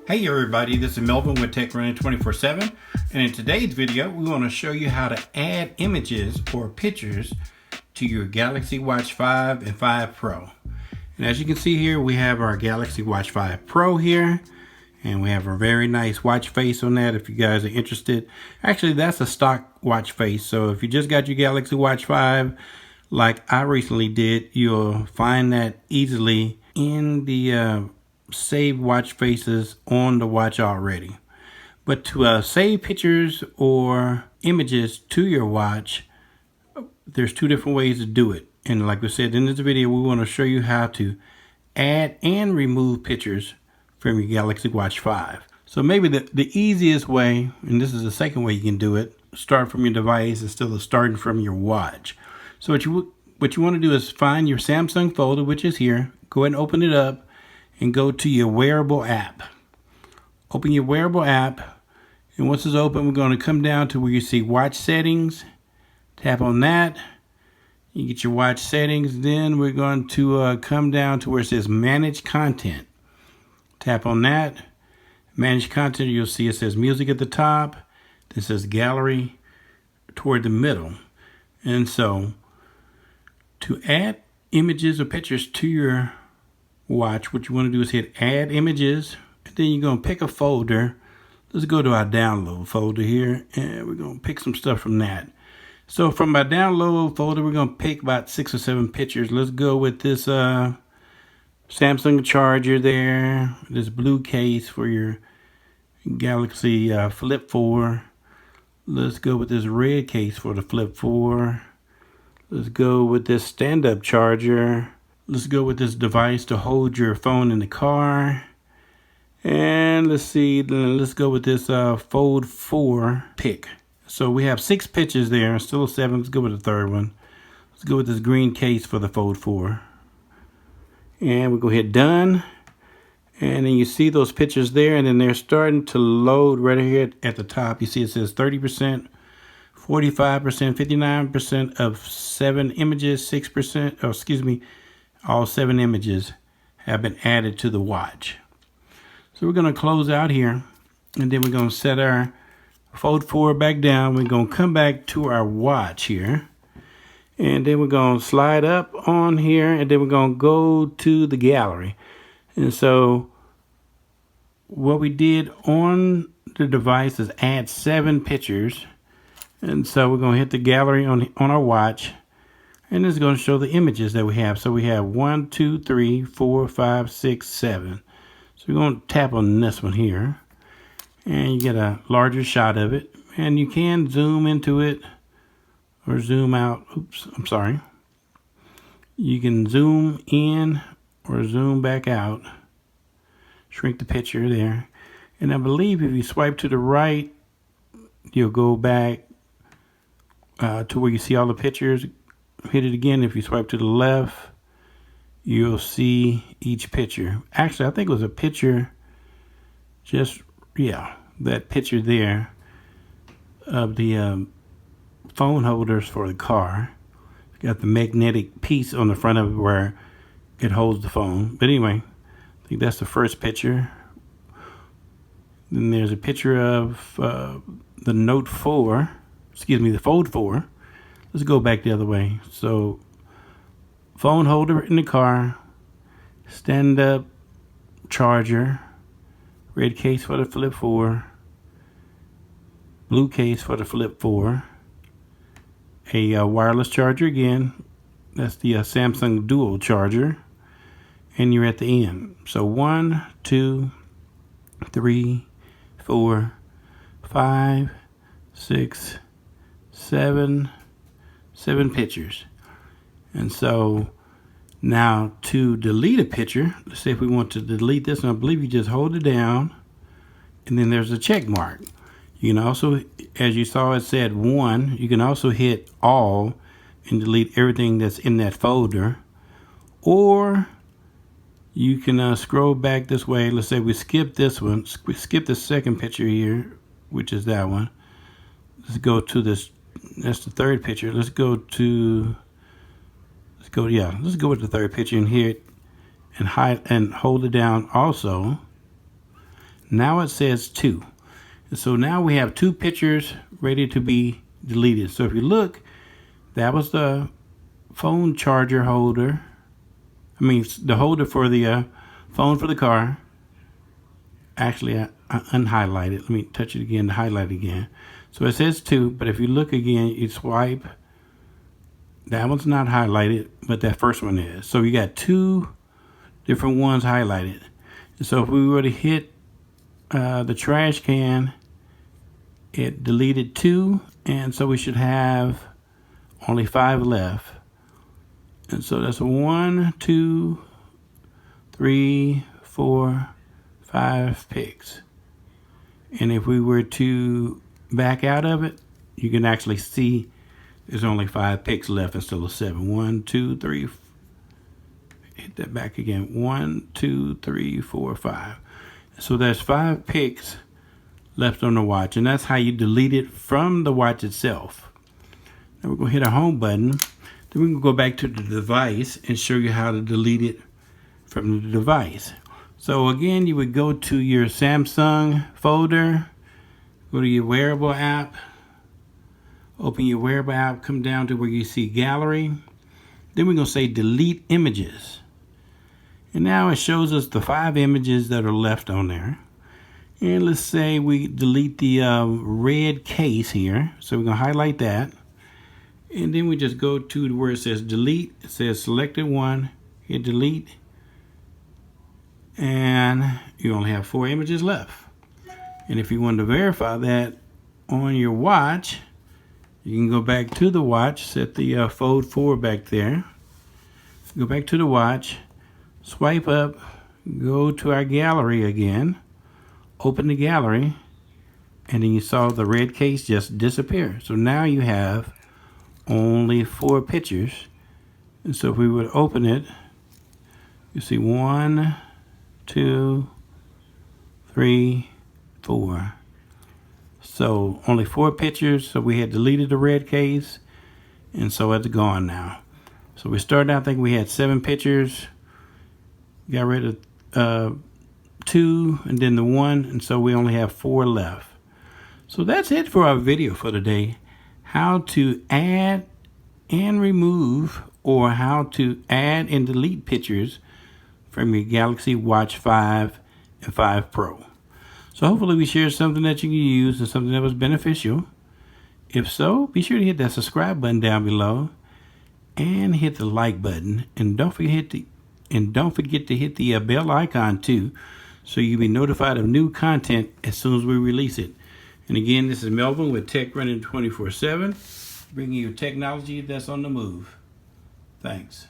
Hey everybody, this is Melvin with Tech Running 24/7, and in today's video we want to show you how to add images or pictures to your Galaxy Watch 5 and 5 Pro. And as you can see here, we have our Galaxy Watch 5 Pro here, and we have a very nice watch face on that if you guys are interested. Actually, that's a stock watch face, so if you just got your Galaxy Watch 5 like I recently did, you'll find that easily in the save watch faces on the watch already. But to save pictures or images to your watch, there's two different ways to do it. And like we said in this video, we want to show you how to add and remove pictures from your Galaxy Watch 5. So maybe the easiest way, and this is the second way you can do it, start from your device instead of starting from your watch. So what you want to do is find your Samsung folder, which is here. Go ahead and open it up and go to your wearable app. Open your wearable app, and once it's open, we're going to come down to where you see watch settings. Tap on that. You get your watch settings. Then we're going to come down to where it says manage content. Tap on that. Manage content. You'll see it says music at the top. This says gallery toward the middle. And so to add images or pictures to your watch, what you want to do is hit add images, and then you're going to pick a folder. Let's go to our download folder here, and we're going to pick some stuff from that. So from my download folder, we're going to pick about 6 or 7 pictures. Let's go with this Samsung charger there, this blue case for your Galaxy Flip 4. Let's go with this red case for the Flip 4. Let's go with this stand-up charger. Let's go with this device to hold your phone in the car. And let's see, let's go with this Fold 4 pick. So we have 6 pictures there, still 7. Let's go with the third one. Let's go with this green case for the Fold 4. And we'll go hit done. And then you see those pictures there, and then they're starting to load right here at the top. You see it says 30%, 45%, 59% of 7 images, 6%, oh, excuse me, all 7 images have been added to the watch. So we're going to close out here, and then we're going to set our Fold 4 back down. We're going to come back to our watch here, and then we're going to slide up on here, and then we're going to go to the gallery. And so what we did on the device is add 7 pictures. And so we're going to hit the gallery on our watch, and it's going to show the images that we have. So we have 1, 2, 3, 4, 5, 6, 7. So we're going to tap on this one here, and you get a larger shot of it. And you can zoom into it or zoom out. Oops, I'm sorry. You can zoom in or zoom back out. Shrink the picture there. And I believe if you swipe to the right, you'll go back to where you see all the pictures. Hit it again. If you swipe to the left, you'll see each picture. Actually, I think it was a picture, that picture there of the phone holders for the car. It's got the magnetic piece on the front of it where it holds the phone. But anyway, I think that's the first picture. Then there's a picture of the Note 4, the Fold 4. Let's go back the other way. So, phone holder in the car, stand-up charger, red case for the Flip 4, blue case for the Flip 4, a wireless charger again. That's the Samsung Dual charger, and you're at the end. So 1, 2, 3, 4, 5, 6, 7 pictures. And so now to delete a picture, let's say if we want to delete this one, I believe you just hold it down, and then there's a check mark. You can also, as you saw it said 1, you can also hit all and delete everything that's in that folder. Or you can scroll back this way. Let's say we skip this one, skip the second picture here, which is that one. Let's go to this. That's the third picture. Let's go with the third picture and hit and hold it down also. Now it says 2. And so now we have 2 pictures ready to be deleted. So if you look, that was the phone charger holder. I mean, the holder for the phone for the car. Actually, I unhighlighted. Let me touch it again to highlight it again. So it says 2, but if you look again, you swipe. That one's not highlighted, but that first one is. So you got 2 different ones highlighted. And so if we were to hit the trash can, it deleted 2, and so we should have only 5 left. And so that's 1, 2, 3, 4, 5 pics. And if we were to back out of it, you can actually see there's only 5 pics left instead of 7. 1, 2, 3. Hit that back again. 1, 2, 3, 4, 5. So there's 5 pics left on the watch, and that's how you delete it from the watch itself. Now we're going to hit our home button. Then we can go back to the device and show you how to delete it from the device. So again, you would go to your Samsung folder, go to your wearable app, open your wearable app, come down to where you see gallery. Then we're going to say delete images. And now it shows us the 5 images that are left on there. And let's say we delete the red case here. So we're going to highlight that. And then we just go to where it says delete. It says selected one, hit delete. And you only have 4 images left. And if you want to verify that on your watch, you can go back to the watch, set the Fold 4 back there. Go back to the watch, swipe up, go to our gallery again, open the gallery, and then you saw the red case just disappear. So now you have only 4 pictures. And so if we would open it, you see 1, 2, 3, 4. So only 4 pictures. So we had deleted the red case, and so it's gone now. So we started out, I think we had 7 pictures, got rid of 2, and then the 1, and so we only have 4 left. So that's it for our video for today. How to add and remove, or how to add and delete pictures from your Galaxy Watch 5 and 5 Pro. So hopefully we shared something that you can use and something that was beneficial. If so, be sure to hit that subscribe button down below and hit the like button, and don't forget to hit the bell icon too, so you'll be notified of new content as soon as we release it. And again, this is Melvin with Tech Running 24/7, bringing you technology that's on the move. Thanks.